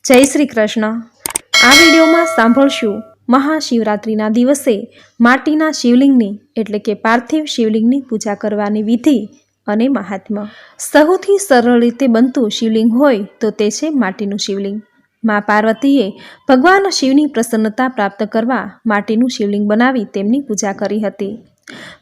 जय श्री कृष्ण। आ विडियो में सांभळशुं महाशिवरात्रिना दिवसे माटीना शिवलिंगनी एटले के पार्थिव शिवलिंगनी पूजा करवानी विधि अने महात्म्य। सौथी सरल रीते बनतुं शिवलिंग होय तो ते छे माटीनुं शिवलिंग। मां पार्वतीए भगवान शिवनी प्रसन्नता प्राप्त करवा माटीनुं शिवलिंग बनावी तेमनी पूजा करी हती।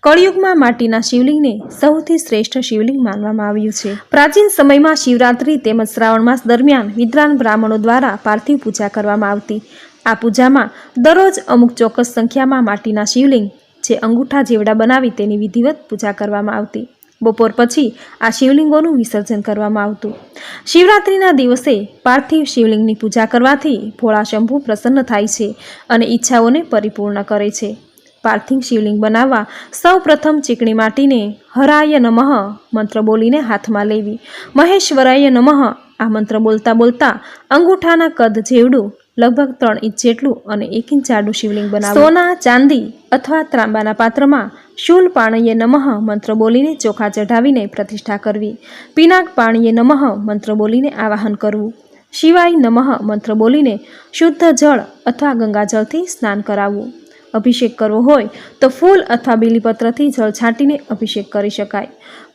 कलियुगमां माटीना शिवलिंगने सौथी श्रेष्ठ शिवलिंग मानवामां आव्युं छे। प्राचीन समयमां शिवरात्रि तेमज श्रावण मास दरमियान विद्वान ब्राह्मणों द्वारा पार्थिव पूजा करवामां आवती। आ पूजामां दररोज अमुक चोक्कस संख्यामां माटीना शिवलिंग जे अंगूठा जेवड़ा बनावी तेनी विधिवत पूजा करवामां आवती। बपोर पछी आ शिवलिंगोनुं विसर्जन करवामां आवतुं। शिवरात्रिना दिवसे पार्थिव शिवलिंगनी पूजा करवाथी भोळा शंभु प्रसन्न थाय छे अने इच्छाओने परिपूर्ण करे छे। पार्थिव शिवलिंग बनाववा सौ प्रथम चीकणी माटीने हराय नमः मंत्र बोलीने हाथमां लेवी। महेश्वराय नमः आ मंत्र बोलता बोलता अंगूठाना कद जेवडुं लगभग 3 इंच जेटलुं अने 1 इंच जाडुं शिवलिंग बनाववुं। सोना चांदी अथवा तांबाना पात्रमां शूलपाणये नमः मंत्र बोलीने चोखा चढ़ावीने प्रतिष्ठा करवी। पिनाक पाणये नमः मंत्र बोलीने आवाहन करवुं। शिवाय नमः मंत्र बोलीने शुद्ध जल अथवा गंगाजलथी स्नान कराववुं। अभिषेक करवो होय तो फूल अथवा बीलीपत्रथी जल छांटीने अभिषेक करी शकाय।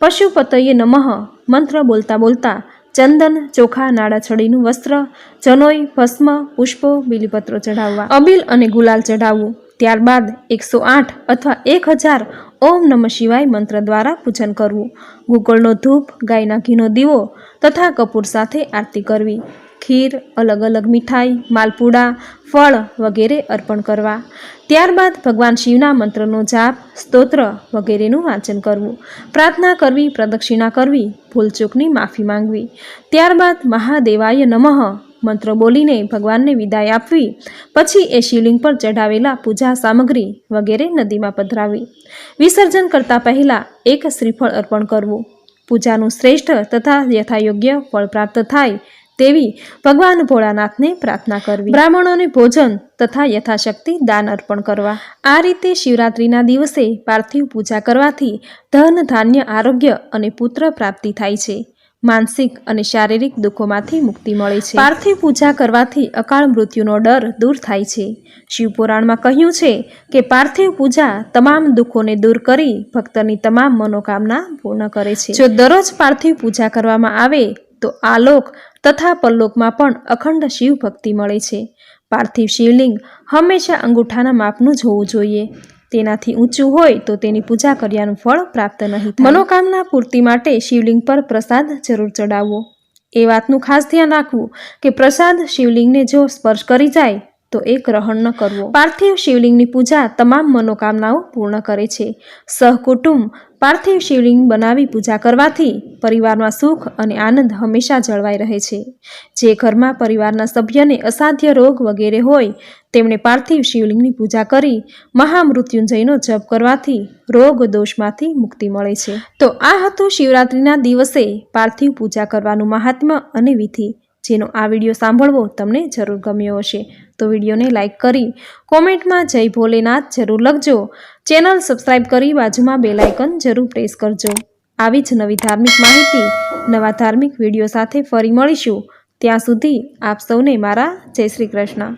पशुपतये नमः मंत्र बोलता बोलता चंदन चोखा नाड़ाछड़ीनुं वस्त्र जनोई भस्म पुष्पो बीलीपत्रो चढ़ाववा। अबील अने गुलाल चढ़ाववुं। त्यारबाद 108 अथवा 1000 ओम नमः शिवाय मंत्र द्वारा पूजन करवुं। गुगळनो धूप गायना घीनो दीवो तथा कपूर साथे आरती करवी। खीर अलग अलग मिठाई मालपुड़ा फल वगैरह अर्पण करवा। त्यारबाद भगवान शिवना मंत्रनो जाप स्तोत्र वगैरेनुं वांचन करवुं। प्रार्थना करवी प्रदक्षिणा करवी भूलचूकनी माफी मांगवी। त्यारबाद महादेवाय नमः मंत्र बोलीने भगवान ने विदाय आपवी। पछी ए शिवलिंग पर चढ़ावेला पूजा सामग्री वगैरह नदी में पधरावी। विसर्जन करता पहला एक श्रीफळ अर्पण करवुं। पूजानुं श्रेष्ठ तथा यथायोग्य फल प्राप्त थाय तेवी भगवान भोळानाथ ने प्रार्थना करवी। ब्राह्मणों ने भोजन तथा यथाशक्ति दान अर्पण करवा। आ रीते शिवरात्रिना दिवसे पार्थिव पूजा करवाथी धन धान्य आरोग्य अने पुत्र प्राप्ति थाय छे। मानसिक अने शारीरिक दुखोमांथी मुक्ति मळे छे। पार्थिव पूजा करवाथी अकाळ मृत्युनो डर दूर थाय छे। शिवपुराणमां कह्युं छे के पार्थिव पूजा तमाम दुखोने दूर करी भक्तनी तमाम मनोकामना पूर्ण करे छे। जो दररोज पार्थिव पूजा करवामां आवे तो आलोक तथा परलोक में पण अखंड शिव भक्ति मळे छे। पार्थिव शिवलिंग हमेशा अंगूठाना मापनुं ज होवुं जोईए। तेनाथी ऊंचुं होय तो तेनी पूजा कर्यानुं फळ प्राप्त नहीं थाय। मनोकामना पूर्ति माटे शिवलिंग पर प्रसाद जरूर चढ़ाववो। ए वातनुं खास ध्यान राखवुं के प्रसाद शिवलिंग ने जो स्पर्श करी जाय तो एक ग्रहण न करवो। पार्थिव शिवलिंगनी पूजा तमाम मनोकामनाओं पूर्ण करे छे। सहकुटुंब पार्थिव शिवलिंग बनावी पूजा करवाथी परिवारमां सुख अने आनंद हमेशा जळवाई रहे छे। जे घरमां परिवारना सभ्यने असाध्य रोग वगैरे होय तेमणे पार्थिव शिवलिंगनी पूजा करी महामृत्युंजयनो जप करवाथी रोग दोषमांथी मुक्ति मळे छे। तो आ हतुं शिवरात्रिना दिवसे पार्थिव पूजा करवानुं महात्म्य अने विधि। जेनो आ विडियो सांभळवो तमने जरूर गम्यो हशे तो विडियो ने लाइक करी कॉमेंट में जय भोलेनाथ जरूर लखजो। चेनल सब्सक्राइब करी बाजुमां बेल आइकन जरूर प्रेस करजो। आवी ज नवी धार्मिक माहिती नवा धार्मिक विडियो साथे फरी मळीशुं। त्यां सुधी आप सौने मारा जय श्री कृष्ण।